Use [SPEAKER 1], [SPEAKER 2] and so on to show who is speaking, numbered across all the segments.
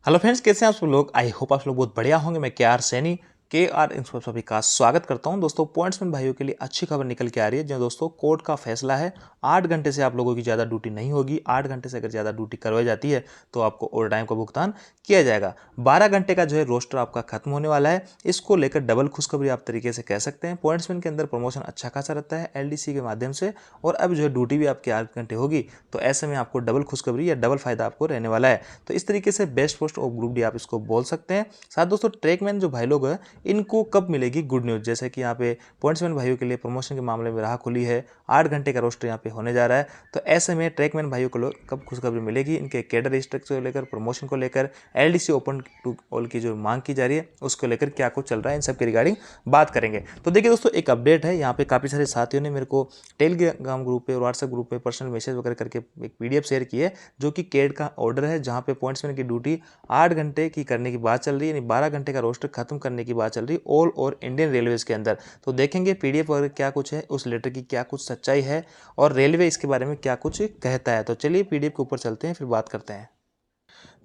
[SPEAKER 1] Hello friends, कैसे हैं आप सब लोग। आई होप आप सब लोग बहुत बढ़िया होंगे। मैं के सैनी इन सभी का स्वागत करता हूं। दोस्तों, पॉइंट्समैन भाइयों के लिए अच्छी खबर निकल के आ रही है। जो दोस्तों कोर्ट का फैसला है, 8 घंटे से आप लोगों की ज़्यादा ड्यूटी नहीं होगी। 8 घंटे से अगर ज़्यादा ड्यूटी करवाई जाती है तो आपको ओवर टाइम का भुगतान किया जाएगा। 12 घंटे का जो है रोस्टर आपका खत्म होने वाला है। इसको लेकर डबल खुशखबरी आप तरीके से कह सकते हैं। पॉइंट्समैन के अंदर प्रमोशन अच्छा खासा रहता है एलडीसी के माध्यम से, और अब जो है ड्यूटी भी आपकी 8 घंटे होगी, तो ऐसे में आपको डबल खुशखबरी या डबल फायदा आपको रहने वाला है। तो इस तरीके से best post of group D आप इसको बोल सकते हैं। साथ दोस्तों, ट्रैकमैन जो भाई लोग हैं, इनको कब मिलेगी गुड न्यूज़। जैसे कि यहाँ पे पॉइंट्समैन भाइयों के लिए प्रमोशन के मामले में राह खुली है, 8 घंटे का रोस्टर यहाँ पे होने जा रहा है। तो ऐसे में ट्रैकमैन भाइयों को कब खुशखबरी मिलेगी, इनके कैडर स्ट्रक्चर को लेकर, प्रमोशन को लेकर, एलडीसी ओपन टू ऑल की जो मांग की जा रही है उसको लेकर क्या कुछ चल रहा है, इन सब के रिगार्डिंग बात करेंगे। तो देखिए दोस्तों, एक अपडेट है। यहाँ पे काफ़ी सारे साथियों ने मेरे को टेलीग्राम ग्रुप पे और व्हाट्सएप ग्रुप पे पर्सनल मैसेज वगैरह करके एक पीडीएफ शेयर की है, जो कि कैड का ऑर्डर है, जहाँ पे पॉइंट्समैन की ड्यूटी 8 घंटे की करने की बात चल रही है, यानी 12 घंटे का रोस्टर खत्म करने की बात चल रही है ऑल ओवर इंडियन रेलवेज के अंदर। तो देखेंगे पीडीएफ वगैरह क्या कुछ है, उस लेटर की क्या कुछ सच्चाई है, और रेलवे इसके बारे में क्या कुछ कहता है। तो चलिए पीडीएफ के ऊपर चलते हैं, फिर बात करते हैं।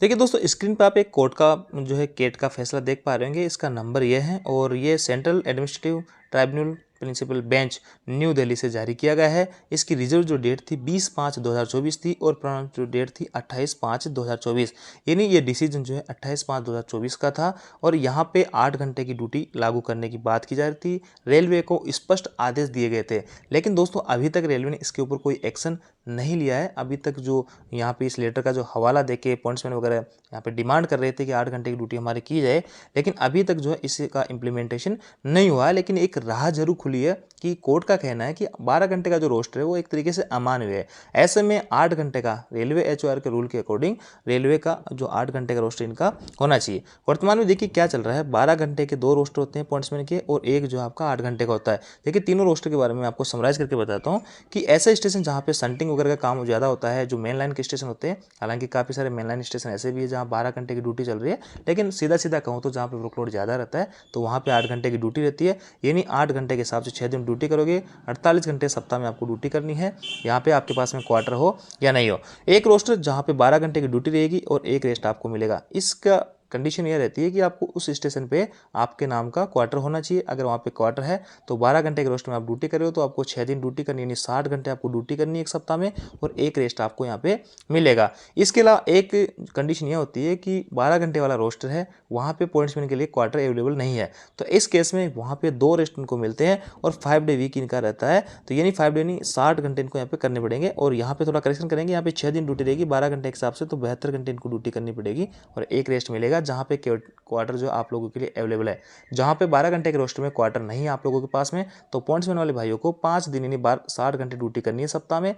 [SPEAKER 1] देखिए दोस्तों, स्क्रीन पर आप एक कोर्ट का जो है केट का फैसला देख पा रहे होंगे। इसका नंबर ये है, और ये central administrative tribunal principal bench New Delhi से जारी किया गया है। इसकी रिजर्व जो डेट थी 20/5/2024 थी, और प्रोनाउंस जो डेट थी 28/5/2024। यानी ये डिसीजन जो है 28/5/2024 का था, और यहाँ पे 8 घंटे की ड्यूटी लागू करने की बात की जा रही थी। रेलवे को स्पष्ट आदेश दिए गए थे, लेकिन दोस्तों अभी तक रेलवे ने इसके ऊपर कोई एक्शन नहीं लिया है। अभी तक जो यहाँ पे इस लेटर का जो हवाला देके पॉइंट्समैन वगैरह यहाँ पे डिमांड कर रहे थे कि 8 घंटे की ड्यूटी हमारी की जाए, लेकिन अभी तक जो है इसका इम्प्लीमेंटेशन नहीं हुआ है। लेकिन एक राह जरूर खुली है कि कोर्ट का कहना है कि 12 घंटे का जो रोस्टर है वो एक तरीके से अमान्य है। ऐसे में 8 घंटे का रेलवे एचओआर के रूल के अकॉर्डिंग रेलवे का जो 8 घंटे का रोस्टर इनका होना चाहिए। वर्तमान में देखिए क्या चल रहा है, 12 घंटे के 2 रोस्टर होते हैं पॉइंट्समैन के, और एक जो आपका 8 घंटे का होता है। देखिए तीनों रोस्टर के बारे में आपको समराइज करके बताता हूँ कि ऐसे स्टेशन जहाँ पे संटिंग वगैरह का काम ज़्यादा होता है, जो मेन लाइन के स्टेशन होते हैं, हालांकि काफ़ी सारे मेन लाइन स्टेशन ऐसे भी है जहाँ 12 घंटे की ड्यूटी चल रही है, लेकिन सीधा सीधा कहूँ तो जहाँ पे वर्कलोड ज़्यादा रहता है तो वहाँ पे 8 घंटे की ड्यूटी रहती है। यानी 8 घंटे के हिसाब से 6 दिन ड्यूटी करोगे, 48 घंटे सप्ताह में आपको ड्यूटी करनी है। यहाँ पे आपके पास में क्वार्टर हो या नहीं हो, एक रोस्टर जहाँ पे 12 घंटे की ड्यूटी रहेगी और एक रेस्ट आपको मिलेगा। इसका कंडीशन ये रहती है कि आपको उस स्टेशन पे आपके नाम का क्वार्टर होना चाहिए। अगर वहाँ पे क्वार्टर है तो 12 घंटे के रोस्टर में आप ड्यूटी कर रहे हो तो आपको 6 दिन ड्यूटी करनी है, यानी 60 घंटे आपको ड्यूटी करनी है एक सप्ताह में, और एक रेस्ट आपको यहाँ पे मिलेगा। इसके अलावा एक कंडीशन ये होती है कि 12 घंटे वाला रोस्टर है, वहाँ पे पॉइंट्समैन के लिए क्वार्टर अवेलेबल नहीं है, तो इस केस में वहाँ पे 2 रेस्ट उनको मिलते हैं, और 5 डे वीक इनका रहता है। तो यानी 5 डे नहीं, 60 घंटे इनको यहाँ पे करने पड़ेंगे। और यहाँ पे थोड़ा करेक्शन करेंगे, यहाँ पे 6 दिन ड्यूटी रहेगी 12 घंटे के हिसाब से, तो 72 घंटे इनको ड्यूटी करनी पड़ेगी, और एक रेस्ट मिलेगा जहाँ पे क्वार्टर जो आप लोगों के लिए अवेलेबल है। जहाँ पे 12 घंटे के रोस्टर में क्वार्टर नहीं है आप लोगों के पास में, तो पॉइंट्समैन वाले भाइयों को 5 दिन यानी 60 घंटे ड्यूटी करनी है सप्ताह में,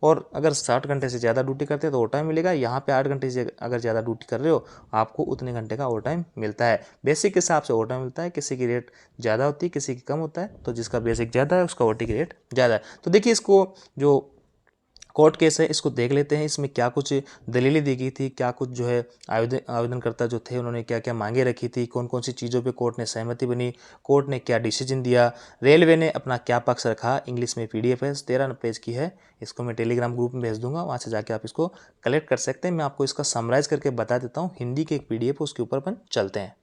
[SPEAKER 1] और अगर 60 घंटे से ज़्यादा ड्यूटी करते हैं तो ओवर टाइम मिलेगा। यहाँ पे 8 घंटे से अगर ज़्यादा ड्यूटी कर रहे हो आपको उतने घंटे का ओवर टाइम मिलता है। बेसिक के हिसाब से ओवर टाइम मिलता है, किसी की रेट ज़्यादा होती है, किसी की कम होता है, तो जिसका बेसिक ज़्यादा है उसका ओटी की रेट ज़्यादा है। तो देखिए इसको जो कोर्ट केस है इसको देख लेते हैं, इसमें क्या कुछ दलीलें दी गई थी, क्या कुछ जो है आवेदनकर्ता जो थे उन्होंने क्या क्या मांगे रखी थी, कौन कौन सी चीज़ों पे कोर्ट ने सहमति बनी, कोर्ट ने क्या डिसीजन दिया, रेलवे ने अपना क्या पक्ष रखा। इंग्लिश में पीडीएफ है, 13 पेज की है। इसको मैं टेलीग्राम ग्रुप में भेज दूंगा, वहाँ से जाके आप इसको कलेक्ट कर सकते हैं। मैं आपको इसका समराइज़ करके बता देता हूँ, हिंदी के एक पीडीएफ उसके ऊपर अपन चलते हैं।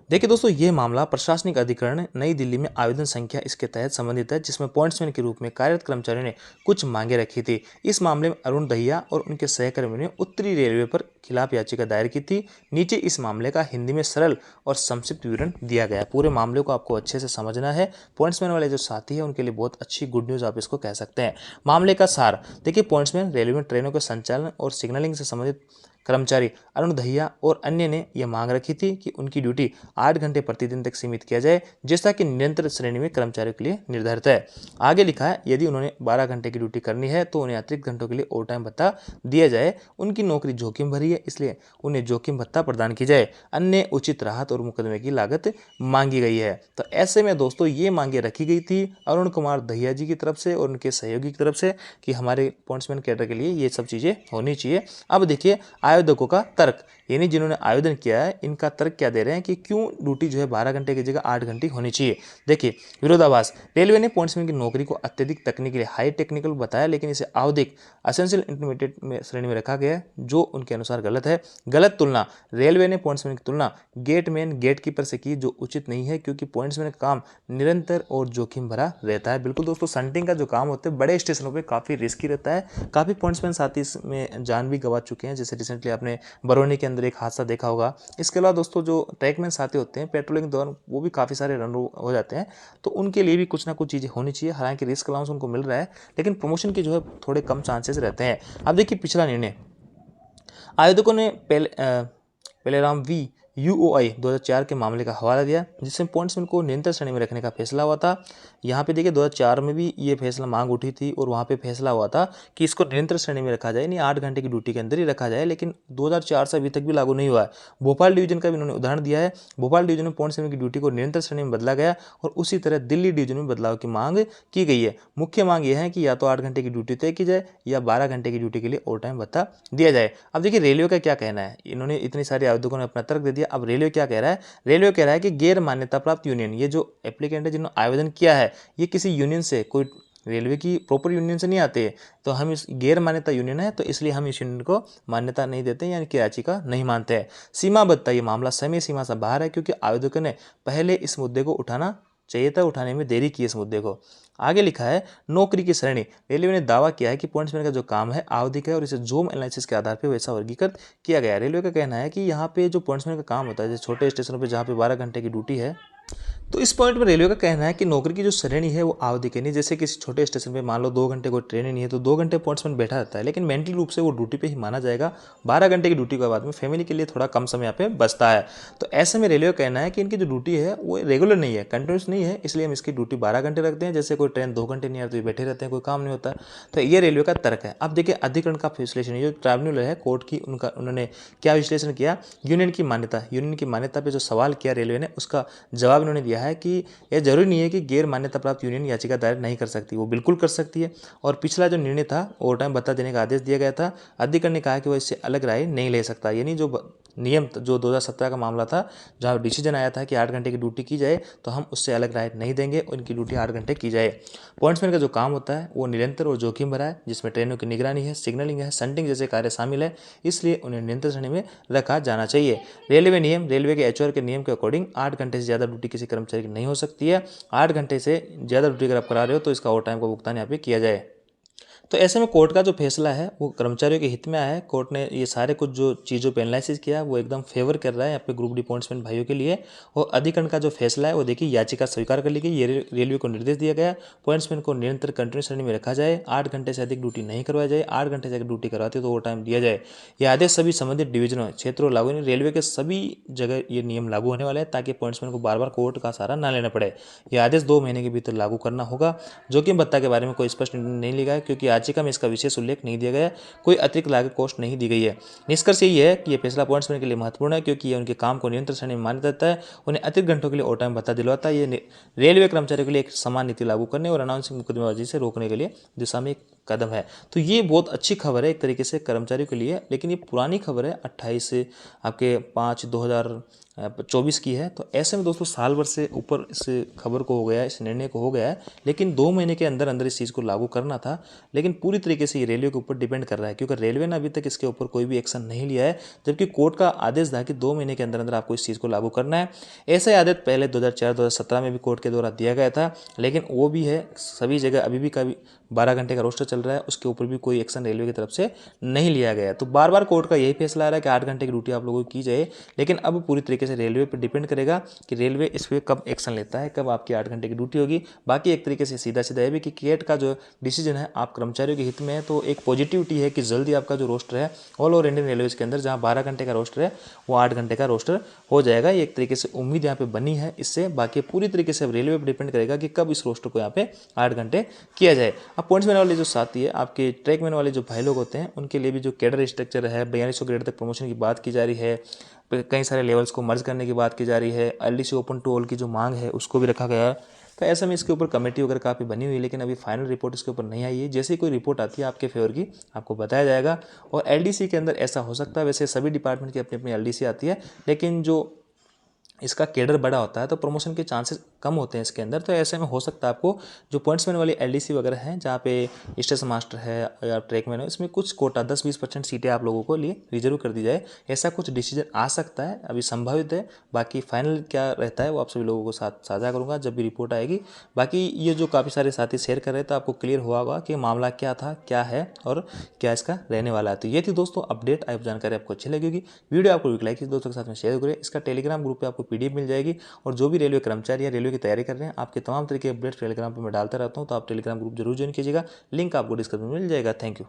[SPEAKER 1] देखिए दोस्तों, ये मामला प्रशासनिक अधिकरण नई दिल्ली में आवेदन संख्या इसके तहत संबंधित है, जिसमें पॉइंट्समैन के रूप में कार्यरत कर्मचारियों ने कुछ मांगे रखी थी। इस मामले में अरुण दहिया और उनके सहकर्मियों ने उत्तरी रेलवे पर खिलाफ याचिका दायर की थी। नीचे इस मामले का हिंदी में सरल और संक्षिप्त विवरण दिया गया है। पूरे मामले को आपको अच्छे से समझना है। पॉइंट्समैन वाले जो साथी है उनके लिए बहुत अच्छी गुड न्यूज़ आप इसको कह सकते हैं। मामले का सार देखिए, पॉइंट्समैन रेलवे में ट्रेनों के संचालन और सिग्नलिंग से संबंधित कर्मचारी अरुण दहिया और अन्य ने यह मांग रखी थी कि उनकी ड्यूटी 8 घंटे प्रतिदिन तक सीमित किया जाए, जैसा कि निरंतर श्रेणी में कर्मचारियों के लिए निर्धारित है। आगे लिखा है, यदि उन्होंने 12 घंटे की ड्यूटी करनी है तो उन्हें अतिरिक्त घंटों के लिए ओवर टाइम भत्ता दिया जाए। उनकी नौकरी जोखिम भरी है, इसलिए उन्हें जोखिम भत्ता प्रदान की जाए। अन्य उचित राहत और मुकदमे की लागत मांगी गई है। तो ऐसे में दोस्तों ये मांगे रखी गई थी अरुण कुमार दहिया जी की तरफ से और उनके सहयोगी की तरफ से कि हमारे पॉइंट्समैन कैडर के लिए ये सब चीज़ें होनी चाहिए। अब देखिए आवेदकों का तर्क। यानी जिन्होंने आवेदन किया है इनका तर्क क्या दे रहे हैं कि क्यों ड्यूटी जो है 12 घंटे की जगह 8 घंटे होनी चाहिए। देखिए विरोधाभास, रेलवे ने पॉइंट्समैन की नौकरी को अत्यधिक तकनीकी हाई टेक्निकल बताया, लेकिन इसे आवधिक असेंशियल इंटरमीडिएट में श्रेणी में रखा गया है, जो उनके अनुसार गलत है। गलत तुलना, रेलवे ने पॉइंट्समैन की तुलना गेटमैन गेटकीपर से की, जो उचित नहीं है क्योंकि पॉइंट्समैन का काम निरंतर और जोखिम भरा रहता है। बिल्कुल दोस्तों, संटिंग का जो काम होता है बड़े स्टेशनों पे काफ़ी रिस्की रहता है। काफ़ी पॉइंट्समैन साथी इसमें जान भी गंवा चुके हैं, जैसे रिसेंटली आपने बरौनी के अंदर एक हादसा देखा होगा। इसके अलावा दोस्तों जो ट्रैकमैन साथी होते हैं पेट्रोलिंग के दौरान वो भी काफ़ी सारे रन हो जाते हैं, तो उनके लिए भी कुछ ना कुछ चीज़ें होनी चाहिए। हालांकि रिस्क अलाउंस उनको मिल रहा है, लेकिन प्रमोशन के जो है थोड़े कम चांसेस रहते हैं। अब देखिए पिछला निर्णय, आवेदकों ने पेलेराम वी UOI 2004 के मामले का हवाला दिया, जिसमें पॉइंट्समैन को निरंतर श्रेणी में रखने का फैसला हुआ था। यहाँ पे देखिए 2004 में भी ये फैसला मांग उठी थी और वहाँ पे फैसला हुआ था कि इसको निरंतर श्रेणी में रखा जाए, नहीं 8 घंटे की ड्यूटी के अंदर ही रखा जाए, लेकिन 2004 से अभी तक भी लागू नहीं हुआ है। भोपाल डिवीजन का भी उन्होंने उदाहरण दिया है। भोपाल डिवीजन में पॉइंट्समैन की ड्यूटी को निरंतर श्रेणी में बदला गया और उसी तरह दिल्ली डिवीजन में बदलाव की मांग की गई है। मुख्य मांग यह है कि या तो 8 घंटे की ड्यूटी तय की जाए या 12 घंटे की ड्यूटी के लिए ओवर टाइम भत्ता दिया जाए। अब देखिए रेलवे का क्या कहना है, इन्होंने इतनी सारे आवेदकों ने अपना तर्क दे दिया। अब रेलवे क्या कह रहा है, रेलवे कह रहा है कि गैर मान्यता प्राप्त यूनियन, ये जो एप्लीकेंट है जिन्होंने आवेदन किया है ये किसी यूनियन से, कोई रेलवे की प्रॉपर यूनियन से नहीं आते, तो हम इस गैर मान्यता यूनियन है तो इसलिए हम इस यूनियन को मान्यता नहीं देते, यानी कि याचिका नहीं मानते हैं। सीमाबद्धता, ये मामला समय सीमा से बाहर है क्योंकि आवेदकों ने पहले इस मुद्दे को उठाना चाहिए था, उठाने में देरी की इस मुद्दे को। आगे लिखा है नौकरी की श्रेणी, रेलवे ने दावा किया है कि पॉइंट्समैन का जो काम है आवधिक है और इसे जोम एनालिसिस के आधार पर वैसा वर्गीकृत किया गया है। रेलवे का कहना है कि यहाँ पे जो पॉइंट्समैन का काम होता है, जैसे छोटे स्टेशनों पर जहाँ पे 12 घंटे की ड्यूटी है, तो इस पॉइंट में रेलवे का कहना है कि नौकरी की जो श्रेणी है वो आवधिक है। नहीं जैसे किसी छोटे स्टेशन पे मान लो 2 घंटे कोई ट्रेन ही नहीं है तो 2 घंटे पॉइंट्समैन बैठा रहता है, लेकिन मेंटल रूप से वो ड्यूटी पे ही माना जाएगा। 12 घंटे की ड्यूटी के बाद में फैमिली के लिए थोड़ा कम समय यहाँ पे बचता है। तो ऐसे में रेलवे का कहना है कि इनकी जो ड्यूटी है वो रेगुलर नहीं है, कंटिन्यूस नहीं है, इसलिए हम इसकी ड्यूटी 12 घंटे रखते हैं। जैसे कोई ट्रेन 2 घंटे नहीं आती तो बैठे रहते हैं, कोई काम नहीं होता। तो ये रेलवे का तर्क है। अब देखिए अधिकरण का विश्लेषण, जो ट्राइब्यूनल है कोर्ट की, उन्होंने क्या विश्लेषण किया, यूनियन की मान्यता पे जो सवाल किया रेलवे ने, उसका जवाब इन्होंने दिया है कि यह जरूरी नहीं है कि गैर मान्यता प्राप्त यूनियन याचिका दायर नहीं कर सकती, वो बिल्कुल कर सकती है। और पिछला जो निर्णय था ओवर टाइम भत्ता देने का आदेश दिया गया था, अधिकरण ने कहा कि वह इससे अलग राय नहीं ले सकता। यानी जो नियम जो 2017 का मामला था जहाँ डिसीजन आया था कि 8 घंटे की ड्यूटी की जाए, तो हम उससे अलग राय नहीं देंगे, उनकी ड्यूटी 8 घंटे की जाए। पॉइंट्समैन का जो काम होता है वो निरंतर और जोखिम भरा है, जिसमें ट्रेनों की निगरानी है, सिग्नलिंग है, संटिंग जैसे कार्य शामिल है, इसलिए उन्हें निरंतर श्रेणी में रखा जाना चाहिए। रेलवे के HR के नियम के अकॉर्डिंग 8 घंटे से ज़्यादा ड्यूटी किसी कर्मचारी की नहीं हो सकती है। 8 घंटे से ज़्यादा ड्यूटी अगर आप करा रहे हो तो इसका ओवर टाइम का भुगतान यहाँ पे किया जाए। तो ऐसे में कोर्ट का जो फैसला है वो कर्मचारियों के हित में आया है। कोर्ट ने ये सारे कुछ जो चीज़ों पे एनालिसिस किया वो एकदम फेवर कर रहा है यहाँ पे ग्रुप डी पॉइंट्समैन भाइयों के लिए। और अधिकरण का जो फैसला है वो देखिए याचिका स्वीकार कर ली गई। ये रेलवे को निर्देश दिया गया पॉइंट्समैन को निरंतर कंटिन्यूस श्रेणी में रखा जाए, 8 घंटे से अधिक ड्यूटी नहीं करवाई जाए, 8 घंटे से अधिक ड्यूटी करवाती है तो ओवर टाइम दिया जाए। यह आदेश सभी संबंधित डिवीजनों क्षेत्रों लागू नहीं, रेलवे के सभी जगह ये नियम लागू होने वाले हैं ताकि पॉइंट्समैन को बार बार कोर्ट का सहारा ना लेना पड़े। यह आदेश 2 महीने के भीतर लागू करना होगा। जोखिम भत्ता के बारे में कोई स्पष्ट निर्णय नहीं लिया गया क्योंकि याचिका में इसका विशेष उल्लेख नहीं दिया गया, कोई अतिरिक्त लागत कॉस्ट नहीं दी गई है। निष्कर्ष यही है कि यह फैसला पॉइंट्समैन के लिए महत्वपूर्ण है क्योंकि यह उनके काम को नियंत्रण श्रेणी में मान्यता देता है, उन्हें अतिरिक्त घंटों के लिए ओवर टाइम भत्ता दिलवाता है। ये रेलवे कर्मचारियों के लिए एक समान नीति लागू करने और अनाउंसिंग मुकदमेबाजी से रोकने के लिए दिशा में एक कदम है। तो ये बहुत अच्छी खबर है एक तरीके से कर्मचारियों के लिए, लेकिन ये पुरानी खबर है 28 से आपके 5/2024 की है। तो ऐसे में दोस्तों साल भर से ऊपर इस खबर को हो गया है, इस निर्णय को हो गया है, लेकिन 2 महीने के अंदर अंदर इस चीज़ को लागू करना था। लेकिन पूरी तरीके से ये रेलवे के ऊपर डिपेंड कर रहा है क्योंकि रेलवे ने अभी तक इसके ऊपर कोई भी एक्शन नहीं लिया है, जबकि कोर्ट का आदेश था कि 2 महीने के अंदर अंदर आपको इस चीज़ को लागू करना है। ऐसा ही आदेश पहले 2004-2017 में भी कोर्ट के द्वारा दिया गया था, लेकिन वो भी है सभी जगह अभी भी कभी 12 घंटे का रोस्टर चल रहा है, उसके ऊपर भी कोई एक्शन रेलवे की तरफ से नहीं लिया गया है। तो बार बार कोर्ट का यही फैसला आ रहा है कि 8 घंटे की ड्यूटी आप लोगों की जाए, लेकिन अब पूरी तरीके से रेलवे पर डिपेंड करेगा कि रेलवे इस पर कब एक्शन लेता है, कब आपकी 8 घंटे की ड्यूटी होगी। बाकी एक तरीके से सीधा सीधा है भी कि केट का जो डिसीजन है आप कर्मचारियों के हित में है, तो एक पॉजिटिविटी है कि जल्दी आपका जो रोस्टर है ऑल ओवर इंडियन रेलवेज के अंदर जहाँ 12 घंटे का रोस्टर है वो 8 घंटे का रोस्टर हो जाएगा। ये एक तरीके से उम्मीद यहाँ पे बनी है इससे। बाकी पूरी तरीके से रेलवे पर डिपेंड करेगा कि कब इस रोस्टर को यहाँ पे 8 घंटे किया जाए। अब पॉइंट्समैन वाले जो साथी है आपके ट्रैकमैन वाले जो भाई लोग होते हैं उनके लिए भी जो कैडर स्ट्रक्चर है 4200 ग्रेड तक प्रमोशन की बात की जा रही है, कई सारे लेवल्स को मर्ज करने की बात की जा रही है, LDC ओपन टू ऑल की जो मांग है उसको भी रखा गया है। तो ऐसे में इसके ऊपर कमेटी वगैरह काफ़ी बनी हुई है, लेकिन अभी फाइनल रिपोर्ट इसके ऊपर नहीं आई है। जैसे ही कोई रिपोर्ट आती है आपके फेवर की, आपको बताया जाएगा। और एलडीसी के अंदर ऐसा हो सकता है, वैसे सभी डिपार्टमेंट की अपनी अपनी एलडीसी आती है, लेकिन जो इसका कैडर बड़ा होता है तो प्रमोशन के चांसेस कम होते हैं इसके अंदर। तो ऐसे में हो सकता है आपको जो पॉइंट्समैन वाली एलडीसी वगैरह है, जहाँ पे स्टेशन मास्टर है या ट्रैकमैन है, इसमें कुछ कोटा 10-20% सीटें आप लोगों को लिए रिजर्व कर दी जाए, ऐसा कुछ डिसीजन आ सकता है, अभी संभावित है। बाकी फाइनल क्या रहता है वो आप सभी लोगों को साथ साझा करूँगा जब भी रिपोर्ट आएगी। बाकी ये जो काफ़ी सारे साथी शेयर कर रहे हैं, तो आपको क्लियर हुआ होगा कि मामला क्या था, क्या है और क्या इसका रहने वाला है। तो ये थी दोस्तों अपडेट। आप जानकारी आपको अच्छी लगेगी, वीडियो आपको लाइक कीजिए, दोस्तों के साथ में शेयर करें। इसका टेलीग्राम ग्रुप पे आपको पीडीएफ मिल जाएगी, और जो भी रेलवे कर्मचारी या रेलवे की तैयारी कर रहे हैं, आपके तमाम तरह के अपडेट्स टेलीग्राम पे मैं डालता रहता हूँ, तो आप टेलीग्राम ग्रुप जरूर ज्वाइन कीजिएगा। लिंक आपको डिस्क्रिप्शन में मिल जाएगा। Thank you.